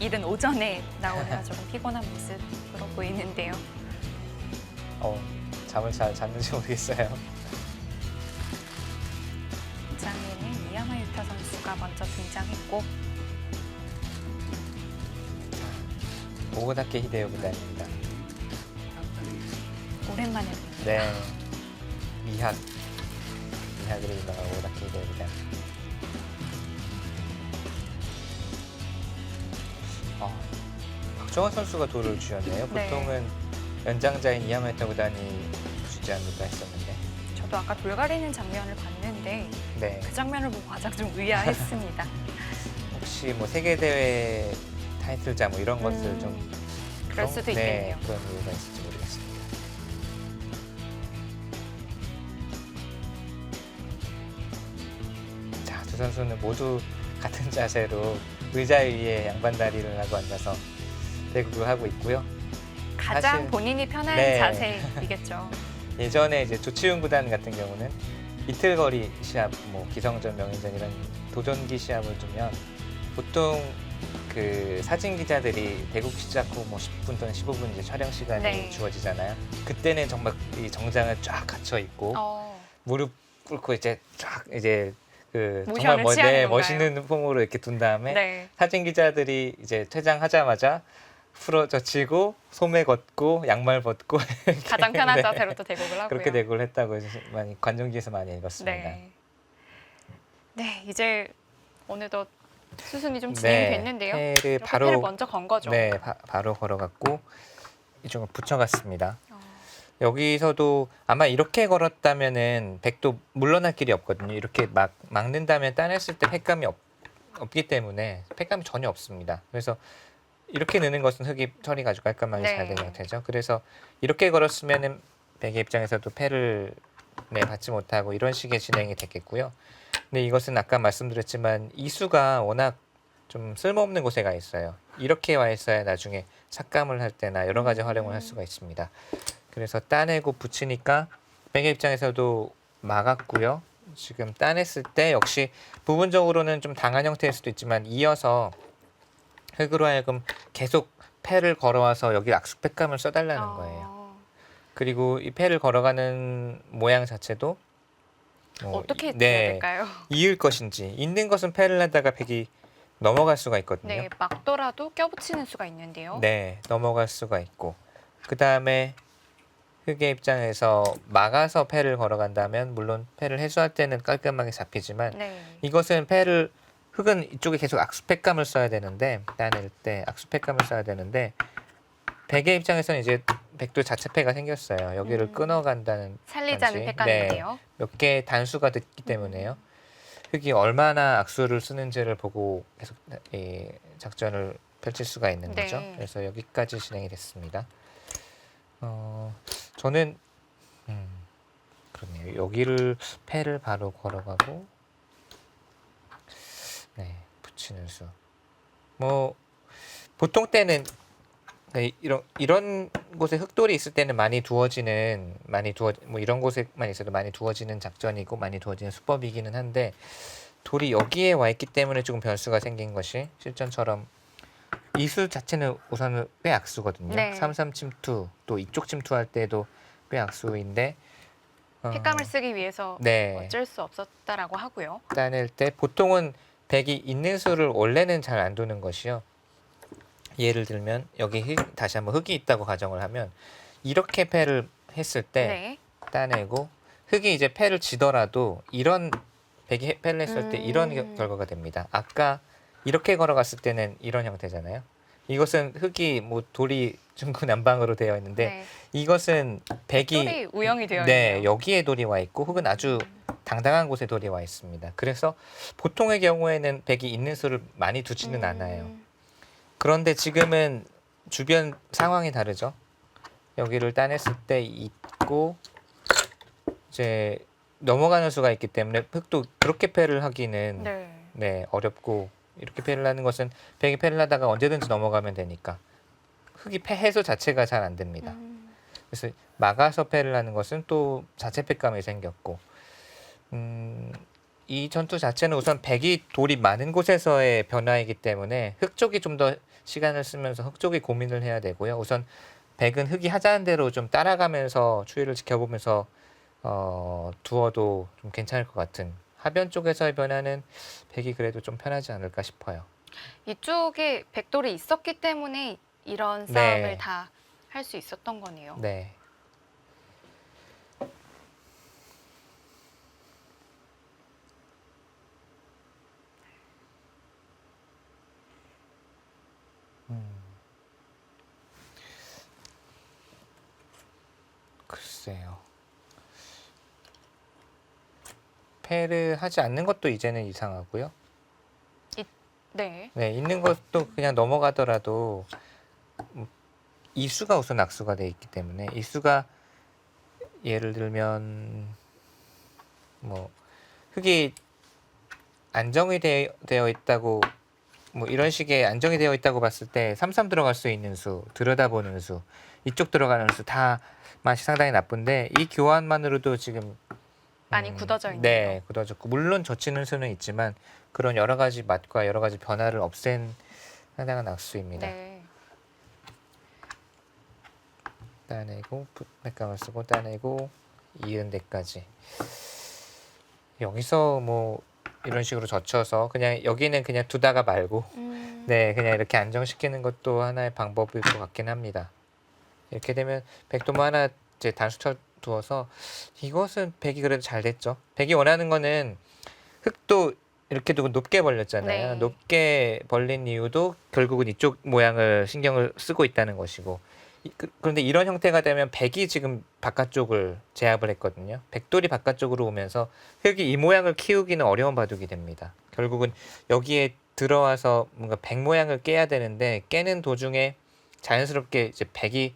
이른 오전에 나오느라 조금 피곤한 모습으로 보이는데요. 잠을 잘 잤는지 모르겠어요. 이 장에는 이야마 유타 선수가 먼저 등장했고 오고다케 히데요 구단입니다. 오랜만에 봅니다. 네, 미학으로 유명한 오고다케 히데요 구단. 박정환 선수가 돌을 주었네요. 네. 보통은 연장자인 이야마 유타 구단이 주지 않을까 했었는데. 저도 아까 돌 가리는 장면을 봤는데 네, 그 장면을 보고 가장 좀 의아했습니다. 혹시 뭐 세계 대회 타이틀자 뭐 이런 것을 좀 그럴 수도 있겠네요. 그런 이유가 있을지 모르겠습니다. 자, 두 선수는 모두 같은 자세로 의자 위에 양반 다리를 하고 앉아서 대국을 하고 있고요. 가장 사실- 본인이 편한 네. 자세이겠죠. 예전에 이제 조치훈 구단 같은 경우는 이틀거리 시합, 뭐 기성전, 명예전 이런 도전기 시합을 두면 보통 그 사진 기자들이 대국 시작 후 뭐 10분 또는 15분 이제 촬영 시간이 네. 주어지잖아요. 그때는 정말 이 정장을 쫙 갖춰 입고 무릎 꿇고 이제 쫙 이제 그 정말 모션을 취하는 건가요? 멋있는 폼으로 이렇게 둔 다음에 네. 사진 기자들이 이제 퇴장하자마자 풀어젖히고 소매 걷고 양말 벗고 가장 편한 네. 자세로 또 대국을 하고요. 그렇게 대구를 했다고 해서 많이 관전기에서 많이 읽었습니다. 네. 네, 이제 어느덧 수순이 좀 진행이 됐는데요. 패를 이렇게 바로 패를 먼저 건 거죠. 네, 바로 걸어갔고 이쪽을 붙여갔습니다. 어, 여기서도 아마 이렇게 걸었다면은 백도 물러날 길이 없거든요. 이렇게 막 막는다면 따냈을 때 팩감이 없기 때문에 팩감이 전혀 없습니다. 그래서 이렇게 넣는 것은 흙이 처리가 아주 깔끔하게 네. 잘 된 형태죠. 그래서 이렇게 걸었으면은 백의 입장에서도 패를 받지 못하고 이런 식의 진행이 됐겠고요. 근데 이것은 아까 말씀드렸지만 이수가 워낙 좀 쓸모없는 곳에 가 있어요. 이렇게 와 있어야 나중에 삭감을 할 때나 여러 가지 활용을 할 수가 있습니다. 그래서 따내고 붙이니까 백의 입장에서도 막았고요. 지금 따냈을 때 역시 부분적으로는 좀 당한 형태일 수도 있지만 이어서 흙으로 하여금 계속 패를 걸어와서 여기 악수팩감을 써달라는 거예요. 그리고 이 패를 걸어가는 모양 자체도 어떻게 해야 네, 될까요? 이을 것인지 있는 것은 패를 하다가 백이 넘어갈 수가 있거든요. 네, 막더라도 껴붙이는 수가 있는데요. 네, 넘어갈 수가 있고 그 다음에 흙의 입장에서 막아서 패를 걸어간다면 물론 패를 해소할 때는 깔끔하게 잡히지만 네. 이것은 흙은 이쪽에 계속 악수팩감을 써야 되는데 따낼 때 악수팩감을 써야 되는데 백의 입장에서는 이제 백도 자체패가 생겼어요. 여기를 끊어간다는 살리자는 건지. 팩감인데요. 몇 개의 단수가 됐기 때문에요. 흙이 얼마나 악수를 쓰는지를 보고 계속 이 작전을 펼칠 수가 있는 네. 거죠. 그래서 여기까지 진행이 됐습니다. 저는 그렇네요. 여기를 패를 바로 걸어가고 네, 붙이는 수. 뭐 보통 때는 이런 곳에 흙돌이 있을 때는 뭐 이런 곳에만 있어도 많이 두어지는 작전이고 많이 두어지는 수법이기는 한데 돌이 여기에 와 있기 때문에 조금 변수가 생긴 것이 실전처럼 이수 자체는 우선은 빼악수거든요. 네. 3-3 침투 또 이쪽 침투할 때도 빼악수인데 팩감을 쓰기 위해서 네. 어쩔 수 없었다라고 하고요. 따낼 때 보통은 백이 있는 수를 원래는 잘 안 두는 것이요. 예를 들면 여기 다시 한번 흙이 있다고 가정을 하면 이렇게 패를 했을 때 네. 따내고 흙이 이제 패를 지더라도 이런 백이 패를 했을 때 이런 결과가 됩니다. 아까 이렇게 걸어갔을 때는 이런 형태잖아요. 이것은 흙이 뭐 돌이 중구난방으로 되어 있는데 네. 이것은 백이 돌이 우영이 되어 네, 있네요. 여기에 돌이 와 있고 흙은 아주 당당한 곳에 돌이 와 있습니다. 그래서 보통의 경우에는 백이 있는 수를 많이 두지는 않아요. 그런데 지금은 주변 상황이 다르죠. 여기를 따냈을 때 있고 이제 넘어가는 수가 있기 때문에 흙도 그렇게 패를 하기는 네. 어렵고 이렇게 패를 하는 것은 백이 패를 하다가 언제든지 넘어가면 되니까 흙이 패 해소 자체가 잘 안 됩니다. 그래서 막아서 패를 하는 것은 또 자체 패감이 생겼고 이 전투 자체는 우선 백이 돌이 많은 곳에서의 변화이기 때문에 흑 쪽이 좀 더 시간을 쓰면서 흑 쪽이 고민을 해야 되고요. 우선 백은 흑이 하자는 대로 좀 따라가면서 추이를 지켜보면서 두어도 좀 괜찮을 것 같은 하변 쪽에서의 변화는 백이 그래도 좀 편하지 않을까 싶어요. 이쪽에 백돌이 있었기 때문에 이런 네. 싸움을 다 할 수 있었던 거네요. 네. 글쎄요. 패를 하지 않는 것도 이제는 이상하고요. 네. 네, 있는 것도 그냥 넘어가더라도 이수가 우선 악수가 돼 있기 때문에 이수가 예를 들면 뭐 흙이 안정이 되어 있다고 뭐 이런 식의 안정이 되어 있다고 봤을 때 삼삼 들어갈 수 있는 수, 들여다보는 수, 이쪽 들어가는 수 다 맛이 상당히 나쁜데 이 교환만으로도 지금 많이 굳어져 있네요. 네, 굳어졌고 물론 젖히는 수는 있지만 그런 여러 가지 맛과 여러 가지 변화를 없앤 상당한 악수입니다. 네. 따내고 풋맥감을 쓰고 따내고 이은 데까지 여기서 뭐 이런 식으로 젖혀서 그냥 여기는 그냥 두다가 말고 네, 그냥 이렇게 안정시키는 것도 하나의 방법일 것 같긴 합니다. 이렇게 되면 백도모 하나 이제 단수 쳐 두어서 이것은 백이 그래도 잘 됐죠. 백이 원하는 거는 흙도 이렇게 두고 높게 벌렸잖아요. 네. 높게 벌린 이유도 결국은 이쪽 모양을 신경을 쓰고 있다는 것이고 그런데 이런 형태가 되면 백이 지금 바깥쪽을 제압을 했거든요. 백돌이 바깥쪽으로 오면서 흙이 이 모양을 키우기는 어려운 바둑이 됩니다. 결국은 여기에 들어와서 뭔가 백 모양을 깨야 되는데 깨는 도중에 자연스럽게 이제 백이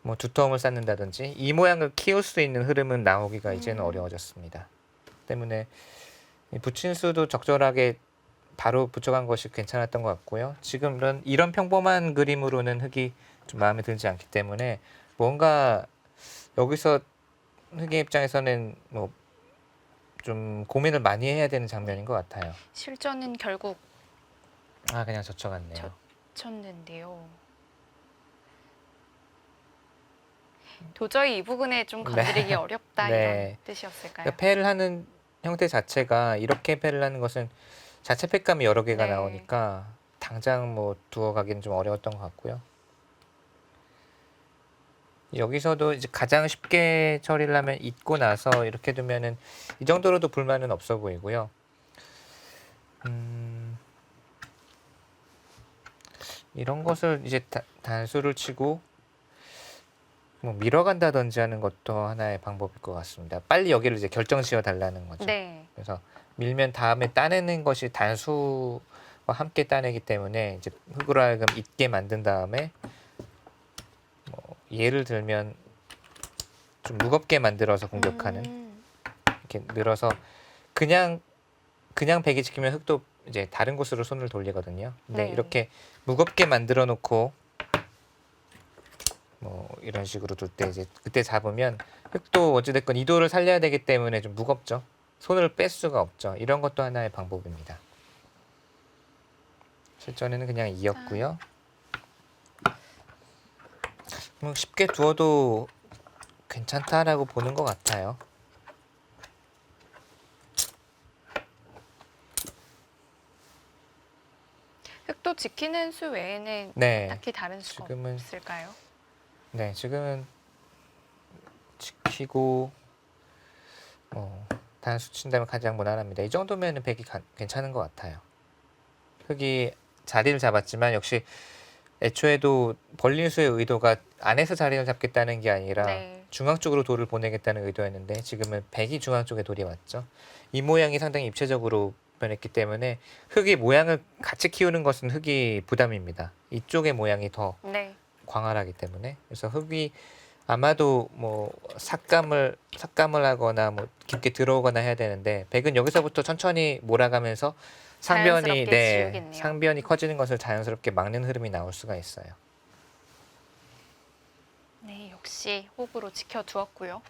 뭐 두터움을 쌓는다든지 이 모양을 키울 수 있는 흐름은 나오기가 이제는 어려워졌습니다. 때문에 붙임수도 적절하게 바로 붙여간 것이 괜찮았던 것 같고요. 지금 이런 평범한 그림으로는 흙이 좀 마음에 들지 않기 때문에 뭔가 여기서 흙의 입장에서는 뭐 좀 고민을 많이 해야 되는 장면인 것 같아요. 실전은 결국 그냥 젖혀갔네요. 쳤는데요. 도저히 이 부분에 좀 건드리기 네. 어렵다 네. 이런 뜻이었을까요? 그러니까 패를 하는 형태 자체가 이렇게 패를 하는 것은 자체 패감이 여러 개가 네. 나오니까 당장 뭐 두어 가기는 좀 어려웠던 것 같고요. 여기서도 이제 가장 쉽게 처리를 하면 잊고 나서 이렇게 두면은 이 정도로도 불만은 없어 보이고요. 이런 것을 이제 단수를 치고 뭐 밀어간다든지 하는 것도 하나의 방법일 것 같습니다. 빨리 여기를 이제 결정 지어 달라는 거죠. 네. 그래서 밀면 다음에 따내는 것이 단수와 함께 따내기 때문에 이제 흙으로 하여금 잊게 만든 다음에 뭐 예를 들면 좀 무겁게 만들어서 공격하는 이렇게 늘어서 그냥 백이 지키면 흙도 이제 다른 곳으로 손을 돌리거든요. 근데 네. 이렇게 무겁게 만들어 놓고 뭐 이런 식으로 둘 때 이제 그때 잡으면 흙도 어찌됐건 이도를 살려야 되기 때문에 좀 무겁죠. 손을 뺄 수가 없죠. 이런 것도 하나의 방법입니다. 실전에는 그냥 이었고요. 쉽게 두어도 괜찮다라고 보는 것 같아요. 흙도 지키는 수 외에는 네, 딱히 다른 수가 지금은 없을까요? 네, 지금은 지키고 단수 친다면 가장 무난합니다. 이 정도면은 백이 괜찮은 것 같아요. 흙이 자리를 잡았지만 역시 애초에도 벌린 수의 의도가 안에서 자리를 잡겠다는 게 아니라 네. 중앙 쪽으로 돌을 보내겠다는 의도였는데 지금은 백이 중앙 쪽에 돌이 왔죠. 이 모양이 상당히 입체적으로 변했기 때문에 흙의 모양을 같이 키우는 것은 흙이 부담입니다. 이쪽의 모양이 더 네. 광활하기 때문에 그래서 흙이 아마도 뭐 삭감을 하거나 뭐 깊게 들어오거나 해야 되는데 백은 여기서부터 천천히 몰아가면서 자연스럽게 지우겠네요. 상변이 커지는 것을 자연스럽게 막는 흐름이 나올 수가 있어요. 네, 역시 호흡으로 지켜두었고요.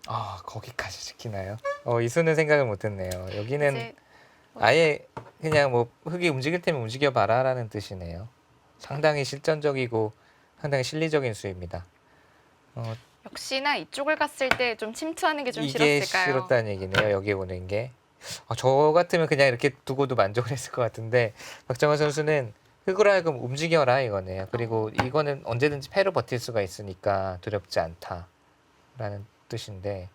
아, 거기까지 시키나요? 이수는 생각을 못했네요. 여기는 이제 아예 그냥 뭐 흙이 움직일 테면 움직여 봐라라는 뜻이네요. 상당히 실전적이고 상당히 실리적인 수입니다. 역시나 이쪽을 갔을 때 좀 침투하는 게 좀 이게 싫었을까요? 싫었다는 얘기네요. 여기 오는 게. 저 같으면 그냥 이렇게 두고도 만족을 했을 것 같은데 박정환 선수는 흙으로 하여금 움직여라 이거네요. 그리고 이거는 언제든지 패로 버틸 수가 있으니까 두렵지 않다라는 뜻인데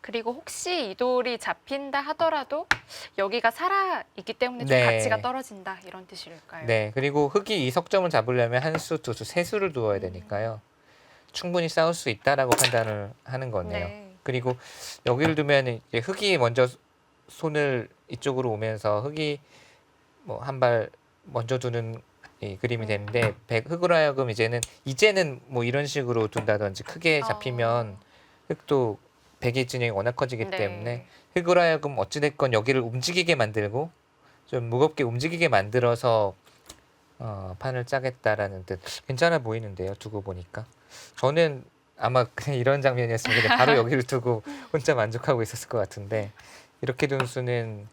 그리고 혹시 이 돌이 잡힌다 하더라도 여기가 살아 있기 때문에 좀 네. 가치가 떨어진다 이런 뜻일까요? 네, 그리고 흙이 이 석점을 잡으려면 한 수, 두 수, 세 수를 두어야 되니까요. 충분히 싸울 수 있다라고 판단을 하는 거네요. 네. 그리고 여기를 두면 이제 흙이 먼저 손을 이쪽으로 오면서 흙이 뭐 한 발 먼저 두는 이 그림이 되는데 흙으로 하여금 이제는 뭐 이런 식으로 둔다든지 크게 잡히면 흙도 백의 진영이 워낙 커지기 네. 때문에 흙으로 하여금 어찌됐건 여기를 움직이게 만들고 좀 무겁게 움직이게 만들어서 판을 짜겠다라는 뜻. 괜찮아 보이는데요. 두고 보니까. 저는 아마 그냥 이런 장면이었으면 그냥 바로 여기를 두고 혼자 만족하고 있었을 것 같은데 이렇게 둔 수는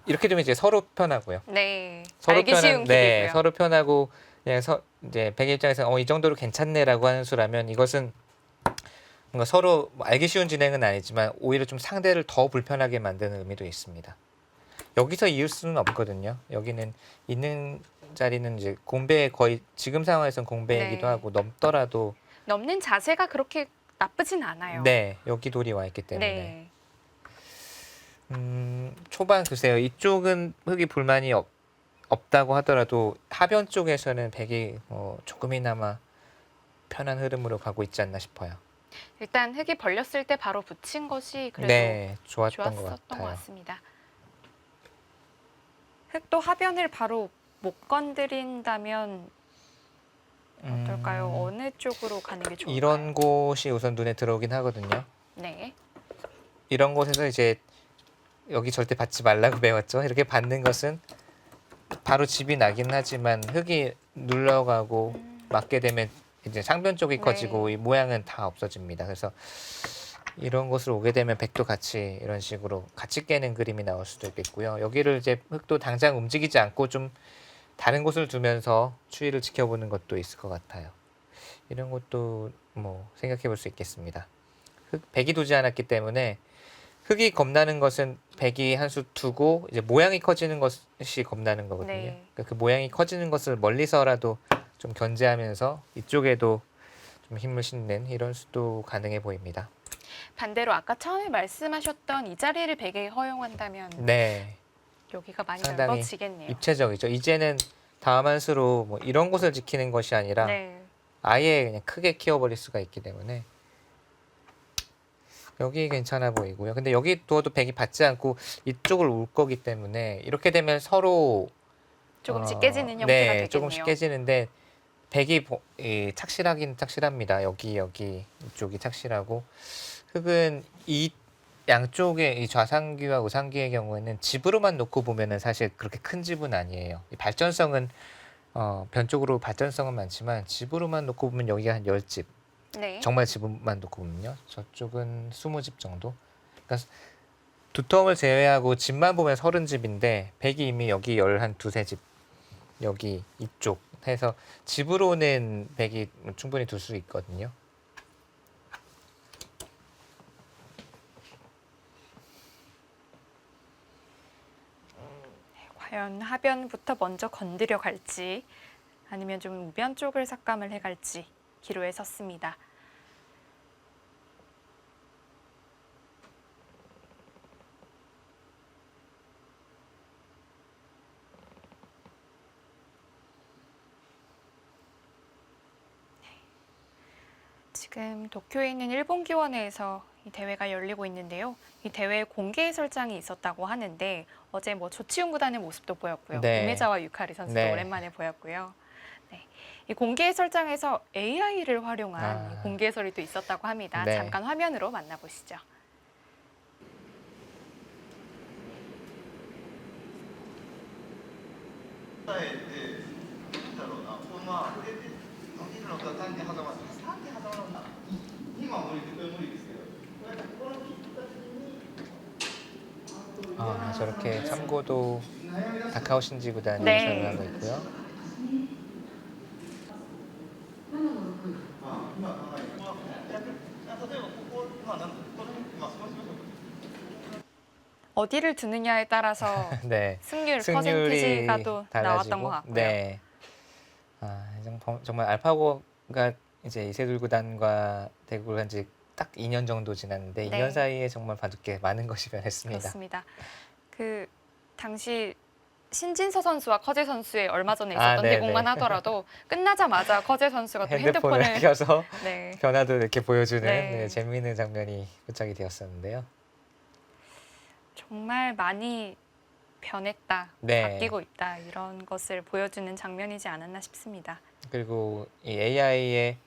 이렇게 두면 이제 서로 편하고요. 네. 서로 알기 쉬운 네, 길이고요. 서로 편하고 그냥 이제 백의 입장에서 이 정도로 괜찮네라고 하는 수라면 이것은 뭔가 서로 뭐 알기 쉬운 진행은 아니지만 오히려 좀 상대를 더 불편하게 만드는 의미도 있습니다. 여기서 이을 수는 없거든요. 여기는 있는 자리는 이제 공배 거의 지금 상황에서는 공배이기도 네. 하고 넘더라도 넘는 자세가 그렇게 나쁘진 않아요. 네, 여기 돌이 와 있기 때문에 네. 초반 글쎄요. 이쪽은 흙이 불만이 없다고 하더라도 하변 쪽에서는 백이 조금이나마 편한 흐름으로 가고 있지 않나 싶어요. 일단 흙이 벌렸을 때 바로 붙인 것이 그래도 네, 좋았던 것 좋았었던 것 같아요. 같습니다. 흙도 하변을 바로 못 건드린다면 어떨까요? 어느 쪽으로 가는 게 좋을까요? 이런 곳이 우선 눈에 들어오긴 하거든요. 네. 이런 곳에서 이제 여기 절대 받지 말라고 배웠죠. 이렇게 받는 것은 바로 집이 나긴 하지만 흙이 눌러가고 맞게 되면 이제 상변 쪽이 네. 커지고 이 모양은 다 없어집니다. 그래서 이런 곳으로 오게 되면 백도 같이 이런 식으로 같이 깨는 그림이 나올 수도 있겠고요. 여기를 이제 흙도 당장 움직이지 않고 좀 다른 곳을 두면서 추이를 지켜보는 것도 있을 것 같아요. 이런 것도 뭐 생각해 볼 수 있겠습니다. 백이 두지 않았기 때문에 흙이 겁나는 것은 백이 한 수 두고 이제 모양이 커지는 것이 겁나는 거거든요. 네. 그러니까 그 모양이 커지는 것을 멀리서라도 좀 견제하면서 이쪽에도 좀 힘을 싣는 이런 수도 가능해 보입니다. 반대로 아까 처음에 말씀하셨던 이 자리를 백에 허용한다면 네, 여기가 많이 상당히 넓어지겠네요. 입체적이죠. 이제는 다음 한 수로 뭐 이런 곳을 지키는 것이 아니라 네. 아예 그냥 크게 키워버릴 수가 있기 때문에 여기 괜찮아 보이고요. 근데 여기 두어도 백이 받지 않고 이쪽을 올 거기 때문에 이렇게 되면 서로 조금씩 깨지는 형태가 네, 되겠네요. 조금씩 깨지는데 백이 착실하긴 착실합니다. 여기 이쪽이 착실하고 흙은 이 양쪽의 이 좌상귀와 우상귀의 경우에는 집으로만 놓고 보면은 사실 그렇게 큰 집은 아니에요. 이 발전성은 변 쪽으로 발전성은 많지만 집으로만 놓고 보면 여기가 한 10집. 네. 정말 집만 놓고 보면요. 저쪽은 20집 정도. 그러니까 두텀을 제외하고 집만 보면 30집인데 백이 이미 여기 한 두세 집. 여기 이쪽 해서 집으로는 백이 충분히 둘 수 있거든요. 과연 하변부터 먼저 건드려 갈지 아니면 좀 우변 쪽을 삭감을 해 갈지 기로에 섰습니다. 지금 도쿄에 있는 일본 기원회에서 이 대회가 열리고 있는데요. 이 대회 공개 해설장이 있었다고 하는데 어제 뭐 조치훈 구단의 모습도 보였고요. 네. 우메자와 유카리 선수도 네. 오랜만에 보였고요. 네. 이 공개 해설장에서 AI를 활용한 이 공개 해설이 또 있었다고 합니다. 네. 잠깐 화면으로 만나보시죠. 答えて、なんだろうな、このまま触れて、伸びるのか単に挟まって、単に挟ま 저렇게 참고도 다카오신지 구단이 네. 사용을 하고 있고요. 어디를 두느냐에 따라서 네. 승률 승률이 퍼센티지가 또 나왔던 것 같고요. 네. 정말 알파고가 이제 이세돌 구단과 대구를 한 지 딱 2년 정도 지났는데 네. 2년 사이에 정말 바둑계 많은 것이 변했습니다. 그렇습니다. 그 당시 신진서 선수와 커제 선수의 얼마 전에 있었던 네네. 대국만 하더라도 끝나자마자 커제 선수가 또 핸드폰을 핸드폰을 켜서 네. 변화도 이렇게 보여주는 네. 재미있는 장면이 포착이 되었었는데요. 정말 많이 변했다, 네. 바뀌고 있다 이런 것을 보여주는 장면이지 않았나 싶습니다. 그리고 이 AI의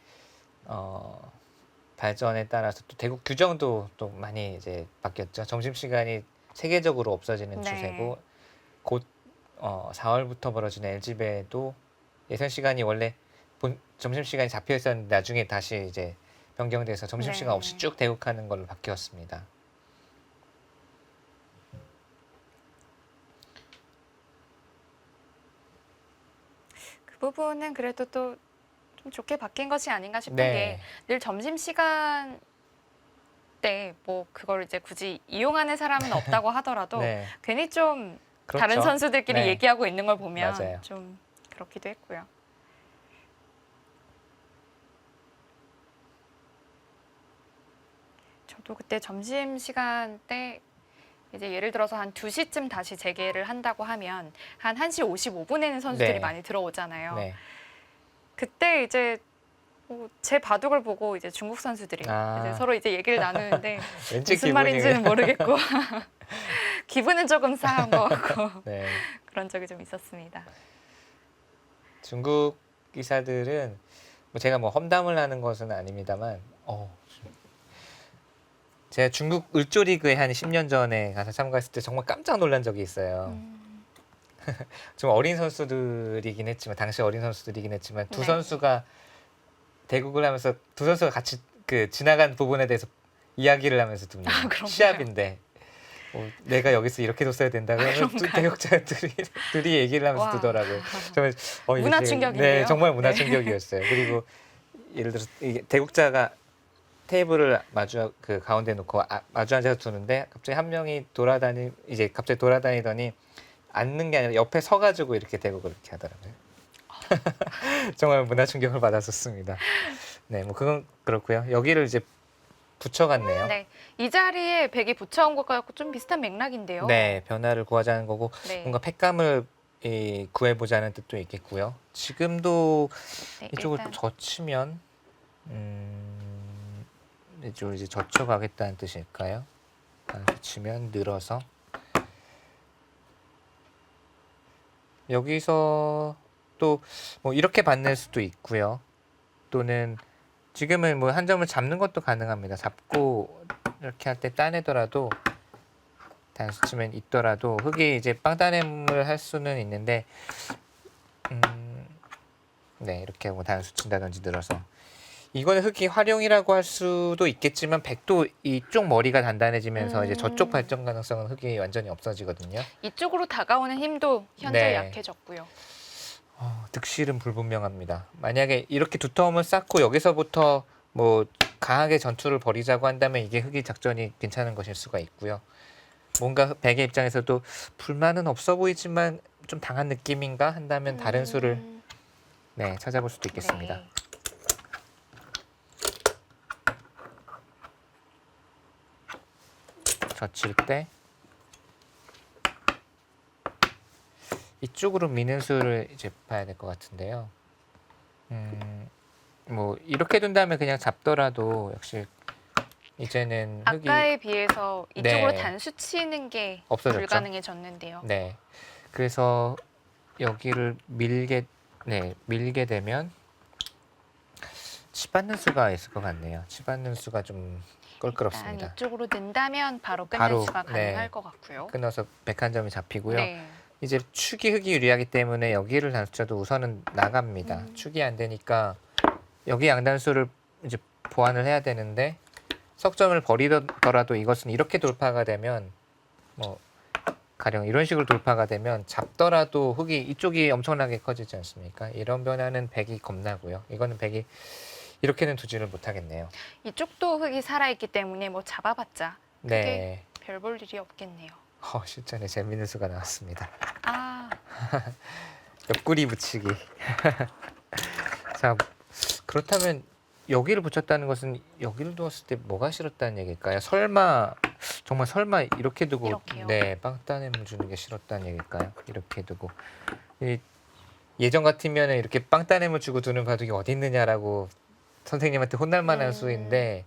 발전에 따라서 또 대국 규정도 또 많이 이제 바뀌었죠. 점심시간이 세계적으로 없어지는 네. 추세고 곧 4월부터 벌어지는 LG배도 예선 시간이 원래 점심시간이 잡혀 있었는데 나중에 다시 이제 변경돼서 점심시간 네. 없이 쭉 대국하는 걸로 바뀌었습니다. 그 부분은 그래도 또 좀 좋게 바뀐 것이 아닌가 싶은 네. 게 늘 점심시간 때 뭐 그걸 이제 굳이 이용하는 사람은 없다고 하더라도 네. 괜히 좀 그렇죠. 다른 선수들끼리 네. 얘기하고 있는 걸 보면 맞아요. 좀 그렇기도 했고요. 저도 그때 점심시간 때 이제 예를 들어서 한 2시쯤 다시 재개를 한다고 하면 한 1시 55분에는 선수들이 네. 많이 들어오잖아요. 네. 그때 이제 제 바둑을 보고 이제 중국 선수들이 이제 서로 이제 얘기를 나누는데 왠지 무슨 기분이 말인지는 모르겠고 기분은 조금 싸한 것 같고 네. 그런 적이 좀 있었습니다. 중국 기사들은 제가 뭐 험담을 하는 것은 아닙니다만 제가 중국 을조리그에 한 10년 전에 가서 참가했을 때 정말 깜짝 놀란 적이 있어요. 좀 어린 선수들이긴 했지만 당시 어린 선수들이긴 했지만 두 네. 선수가 대국을 하면서 두 선수가 같이 그 지나간 부분에 대해서 이야기를 하면서 둡니다. 그런가요? 시합인데 내가 여기서 이렇게 뒀어야 된다 그러면 두 그런가요? 대국자들이 얘기를 하면서 와. 두더라고요. 정말 문화 이게 충격인데요. 네, 정말 문화 네. 충격이었어요. 그리고 예를 들어서 이게 대국자가 테이블을 마주 그 가운데 놓고 마주 앉아서 두는데 갑자기 한 명이 갑자기 돌아다니더니 앉는 게 아니라 옆에 서가지고 이렇게 대고 그렇게 하더라고요. 정말 문화 충격을 받았었습니다. 네, 뭐 그건 그렇고요. 여기를 이제 붙여갔네요. 네, 이 자리에 백이 붙여온 것과 좀 비슷한 맥락인데요. 네, 변화를 구하자는 거고 네. 뭔가 팩감을 구해보자는 뜻도 있겠고요. 지금도 네, 이쪽을 일단 젖히면 이쪽을 이제 젖혀가겠다는 뜻일까요? 젖히면 늘어서 여기서 또 뭐 이렇게 받낼 수도 있고요. 또는 지금은 뭐 한 점을 잡는 것도 가능합니다. 잡고 이렇게 할 때 따내더라도 단수 치면 있더라도 흙이 이제 빵 따냄을 할 수는 있는데 네, 이렇게 뭐 단수 친다든지 늘어서 이거는 흙이 활용이라고 할 수도 있겠지만 백도 이쪽 머리가 단단해지면서 이제 저쪽 발전 가능성은 흙이 완전히 없어지거든요. 이쪽으로 다가오는 힘도 현재 네. 약해졌고요. 득실은 불분명합니다. 만약에 이렇게 두터움을 쌓고 여기서부터 뭐 강하게 전투를 벌이자고 한다면 이게 흙이 작전이 괜찮은 것일 수가 있고요. 뭔가 백의 입장에서도 불만은 없어 보이지만 좀 당한 느낌인가 한다면 다른 수를 네, 찾아볼 수도 있겠습니다. 네. 젖힐 때 이쪽으로 미는 수를 이제 봐야 될 것 같은데요. 뭐 이렇게 둔다면 그냥 잡더라도 역시 이제는 흙이 아까에 비해서 이쪽으로 네. 단수 치는 게 없어졌죠. 불가능해졌는데요. 네. 그래서 여기를 밀게 되면 치받는 수가 있을 것 같네요. 치받는 수가 좀 일단 껄끄럽습니다. 이쪽으로 는다면 바로 끝낼 바로, 수가 네. 가능할 것 같고요. 끊어서 101점이 잡히고요. 네. 이제 축이 흙이 유리하기 때문에 여기를 단수쳐도 우선은 나갑니다. 축이 안 되니까 여기 양단수를 이제 보완을 해야 되는데 석점을 버리더라도 이것은 이렇게 돌파가 되면 뭐 가령 이런 식으로 돌파가 되면 잡더라도 흙이 이쪽이 엄청나게 커지지 않습니까? 이런 변화는 백이 겁나고요. 이거는 백이 이렇게는 두지를 못하겠네요. 이쪽도 흙이 살아있기 때문에 뭐 잡아봤자 크게 네. 별 볼 일이 없겠네요. 실전에 재밌는 수가 나왔습니다. 아, 옆구리 붙이기. 자, 그렇다면 여기를 붙였다는 것은 여기를 두었을 때 뭐가 싫었다는 얘기일까요? 정말 설마 이렇게 두고 이렇게요? 네, 빵따냄을 주는 게 싫었다는 얘기일까요? 이렇게 두고 예전 같으면 이렇게 빵따냄을 주고 두는 바둑이 어디 있느냐라고 선생님한테 혼날 만한 수인데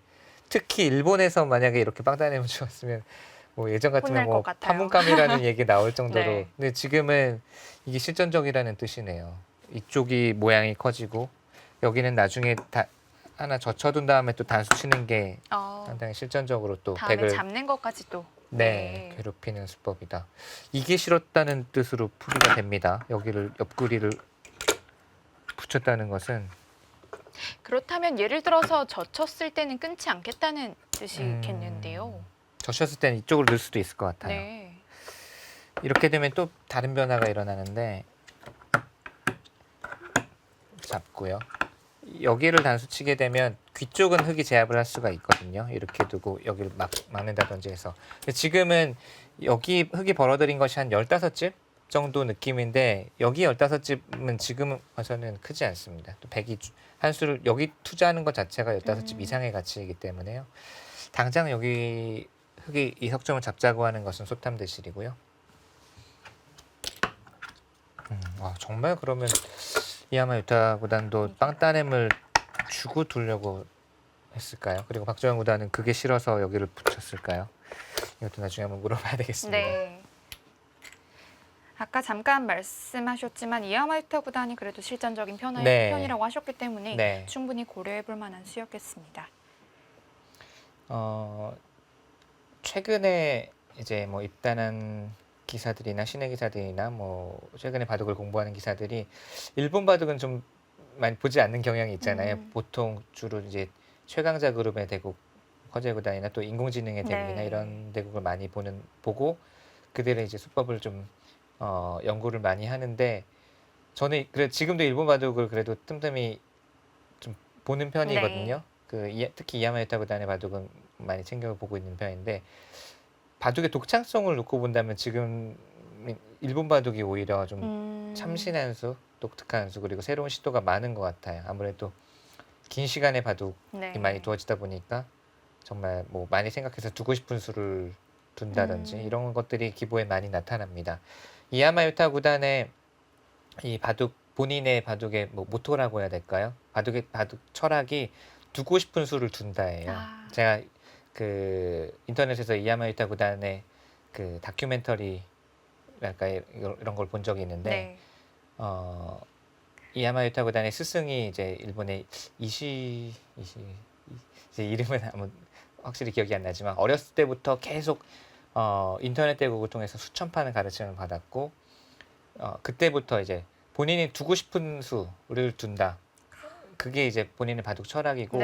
특히 일본에서 만약에 이렇게 빵따냄을 주었으면 뭐 예전 같으면 혼날 뭐 것 같아요. 파문감이라는 얘기 나올 정도로 네. 근데 지금은 이게 실전적이라는 뜻이네요. 이쪽이 모양이 커지고 여기는 나중에 하나 젖혀둔 다음에 또 단수 치는 게 상당히 실전적으로 또 다음에 백을 잡는 것까지도. 네, 괴롭히는 수법이다. 이게 싫었다는 뜻으로 풀이가 됩니다. 여기를 옆구리를 붙였다는 것은 그렇다면 예를 들어서 젖혔을 때는 끊지 않겠다는 뜻이겠는데요. 젖혔을 때는 이쪽으로 넣을 수도 있을 것 같아요. 네. 이렇게 되면 또 다른 변화가 일어나는데 잡고요. 여기를 단수 치게 되면 귀 쪽은 흙이 제압을 할 수가 있거든요. 이렇게 두고 여기를 막는다든지 해서. 근데 지금은 여기 흙이 벌어들인 것이 한 15집 정도 느낌인데 여기 15집은 지금 와서는 크지 않습니다. 또 백이 한 수를 여기 투자하는 것 자체가 15집 이상의 가치이기 때문에요. 당장 여기 흙이 이 석점을 잡자고 하는 것은 소탐대실이고요. 정말 그러면 이야마 유타 구단도 빵따냄을 주고 두려고 했을까요? 그리고 박정현 구단은 그게 싫어서 여기를 붙였을까요? 이것도 나중에 한번 물어봐야 되겠습니다. 네. 아까 잠깐 말씀하셨지만 이야마 유타 구단이 그래도 실전적인 네. 편이라고 하셨기 때문에 네. 충분히 고려해 볼 만한 수였겠습니다. 최근에 이제 뭐 입단한 기사들이나 신의 기사들이나 뭐 최근에 바둑을 공부하는 기사들이 일본 바둑은 좀 많이 보지 않는 경향이 있잖아요. 보통 주로 이제 최강자 그룹의 대국 허재 구단이나 또 인공지능의 대국이나 네. 이런 대국을 많이 보고 그들의 이제 수법을 좀 연구를 많이 하는데 저는 지금도 일본 바둑을 그래도 틈틈이 좀 보는 편이거든요. 특히 이야마 유타 구단의 바둑은 많이 챙겨보고 있는 편인데 바둑의 독창성을 놓고 본다면 지금 일본 바둑이 오히려 좀 참신한 수, 독특한 수 그리고 새로운 시도가 많은 것 같아요. 아무래도 긴 시간의 바둑이 네. 많이 두어지다 보니까 정말 뭐 많이 생각해서 두고 싶은 수를 둔다든지 이런 것들이 기보에 많이 나타납니다. 이야마 유타 구단의 이 본인의 바둑의 뭐 모토라고 해야 될까요? 바둑 철학이 두고 싶은 수를 둔다예요. 제가 그 인터넷에서 이야마 유타 구단의 그 다큐멘터리랄까 이런 걸 본 적이 있는데 이야마 유타 구단의 스승이 이제 일본의 이제 이름은 아무 확실히 기억이 안 나지만 어렸을 때부터 계속 인터넷 대국을 통해서 수천 판을 가르침을 받았고 그때부터 이제 본인이 두고 싶은 수를 둔다. 그게 이제 본인의 바둑 철학이고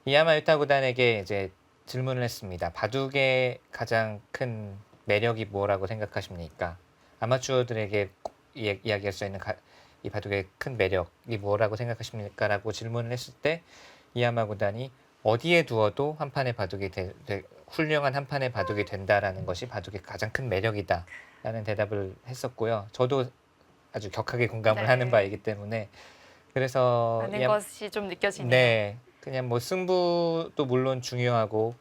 이야마 유타 구단에게 이제 질문을 했습니다. 바둑의 가장 큰 매력이 뭐라고 생각하십니까? 아마추어들에게 이야기할 수 있는 이 바둑의 큰 매력이 뭐라고 생각하십니까? 라고 질문을 했을 때 이야마 구단이 어디에 두어도 한 판의 바둑이 훌륭한 한 판의 바둑이 된다라는 것이 바둑의 가장 큰 매력이다 라는 대답을 했었고요. 저도 아주 격하게 공감을 하는 바이기 때문에 그래서 많은 것이 좀 느껴지네요. 네, 그냥 뭐 승부도 물론 중요하고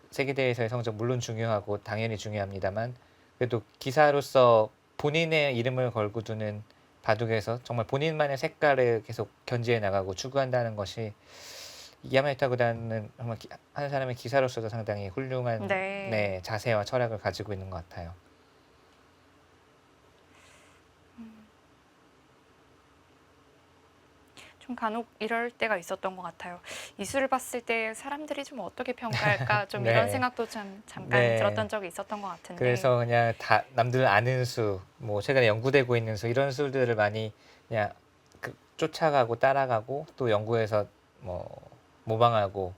세계대회에서의 성적 물론 중요하고 당연히 중요합니다만 그래도 기사로서 본인의 이름을 걸고 두는 바둑에서 정말 본인만의 색깔을 계속 견지해 나가고 추구한다는 것이 이야마 유타 구단은 정말 한 사람의 기사로서도 상당히 훌륭한 자세와 철학을 가지고 있는 것 같아요. 좀 간혹 이럴 때가 있었던 것 같아요. 이 수를 봤을 때 사람들이 좀 어떻게 평가할까 좀 이런 생각도 잠깐 들었던 적이 있었던 것 같은데. 그래서 그냥 다 남들 아는 수, 뭐 최근에 연구되고 있는 수 이런 수들을 많이 그냥 쫓아가고 따라가고 또 연구해서 뭐 모방하고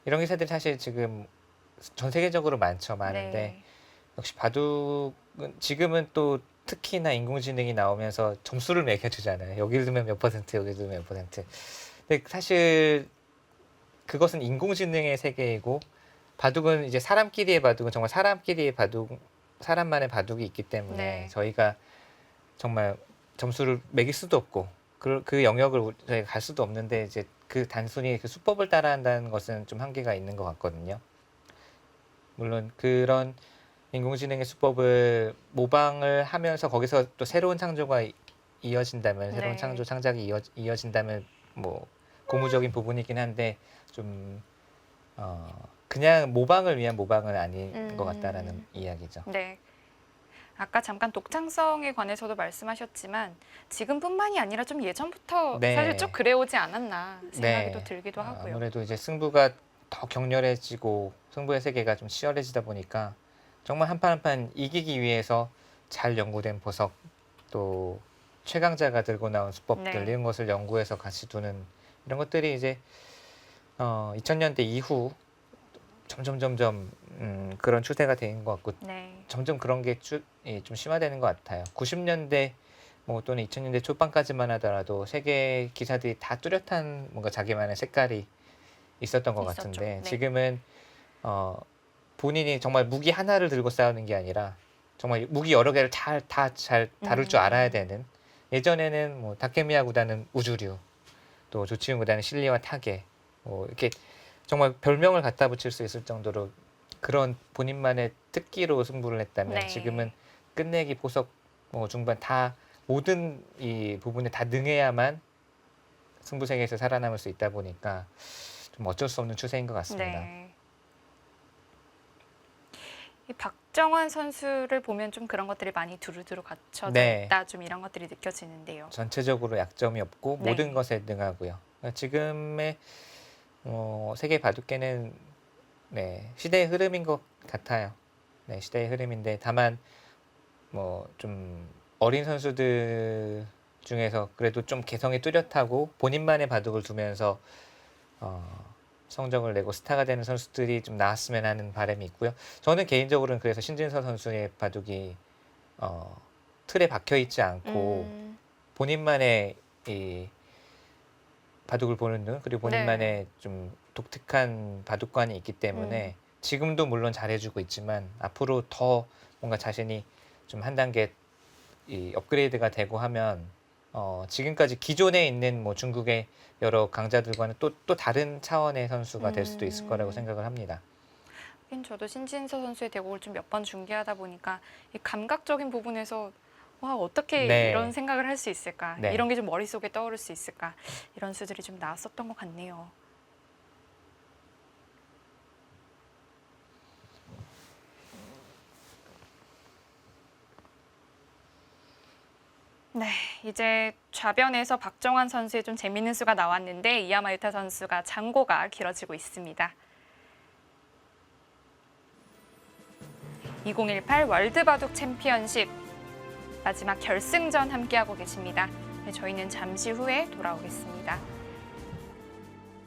이런 기사들이 사실 지금 전 세계적으로 많은데 네. 역시 바둑은 지금은 또 특히나 인공지능이 나오면서 점수를 매겨주잖아요. 여기를 두면 몇 퍼센트, 여기를 두면 몇 퍼센트. 근데 사실 그것은 인공지능의 세계이고 바둑은 이제 사람끼리의 바둑은 정말 사람끼리의 바둑, 사람만의 바둑이 있기 때문에 네. 저희가 정말 점수를 매길 수도 없고 그 영역을 저희가 갈 수도 없는데 이제 그 단순히 그 수법을 따라한다는 것은 좀 한계가 있는 것 같거든요. 물론 그런 인공지능의 수법을 모방을 하면서 거기서 또 새로운 창조가 이어진다면 새로운 네. 창조 창작이 이어진다면 뭐 고무적인 부분이긴 한데 좀 그냥 모방을 위한 모방은 아닌 것 같다라는 이야기죠. 네. 아까 잠깐 독창성에 관해서도 말씀하셨지만 지금뿐만이 아니라 좀 예전부터 네. 사실 쭉 그래오지 않았나 생각이 또 네. 들기도 하고요. 아무래도 이제 승부가 더 격렬해지고 승부의 세계가 좀 치열해지다 보니까 정말 한 판 한 판 이기기 위해서 잘 연구된 보석 또 최강자가 들고 나온 수법들 네. 이런 것을 연구해서 같이 두는 이런 것들이 이제 2000년대 이후 점점 그런 추세가 된 것 같고 네. 점점 그런 게 좀 심화되는 것 같아요. 90년대 뭐 또는 2000년대 초반까지만 하더라도 세계 기사들이 다 뚜렷한 뭔가 자기만의 색깔이 있었던 것 있었죠. 같은데 네. 지금은 본인이 정말 무기 하나를 들고 싸우는 게 아니라 정말 무기 여러 개를 다 잘 다룰 줄 알아야 되는 예전에는 뭐 다케미야 구단은 우주류 또 조치훈 구단은 실리와 타계 뭐 이렇게 정말 별명을 갖다 붙일 수 있을 정도로 그런 본인만의 특기로 승부를 했다면 네. 지금은 끝내기 보석 뭐 중반 다 모든 이 부분에 다 능해야만 승부 세계에서 살아남을 수 있다 보니까 좀 어쩔 수 없는 추세인 것 같습니다. 네. 이 박정환 선수를 보면 좀 그런 것들이 많이 두루두루 갖춰져 네. 있다, 좀 이런 것들이 느껴지는데요. 전체적으로 약점이 없고 네. 모든 것에 능하고요. 그러니까 지금의 세계 바둑계는 네, 시대의 흐름인 것 같아요. 네, 시대의 흐름인데 다만 뭐 좀 어린 선수들 중에서 그래도 좀 개성이 뚜렷하고 본인만의 바둑을 두면서 성적을 내고 스타가 되는 선수들이 좀 나왔으면 하는 바람이 있고요. 저는 개인적으로는 그래서 신진서 선수의 바둑이 틀에 박혀 있지 않고 본인만의 이 바둑을 보는 눈 그리고 본인만의 네. 좀 독특한 바둑관이 있기 때문에 지금도 물론 잘해주고 있지만 앞으로 더 뭔가 자신이 좀 한 단계 이 업그레이드가 되고 하면 지금까지 기존에 있는 뭐 중국의 여러 강자들과는 또 다른 차원의 선수가 될 수도 있을 거라고 생각을 합니다. 하긴 저도 신진서 선수의 대국을 좀 몇 번 중계하다 보니까 이 감각적인 부분에서 와, 어떻게 네. 이런 생각을 할 수 있을까? 네. 이런 게 좀 머릿속에 떠오를 수 있을까? 이런 수들이 좀 나왔었던 것 같네요. 네, 이제 좌변에서 박정환 선수의 좀 재밌는 수가 나왔는데 이야마유타 선수가 장고가 길어지고 있습니다. 2018 월드바둑 챔피언십 마지막 결승전 함께하고 계십니다. 네, 저희는 잠시 후에 돌아오겠습니다.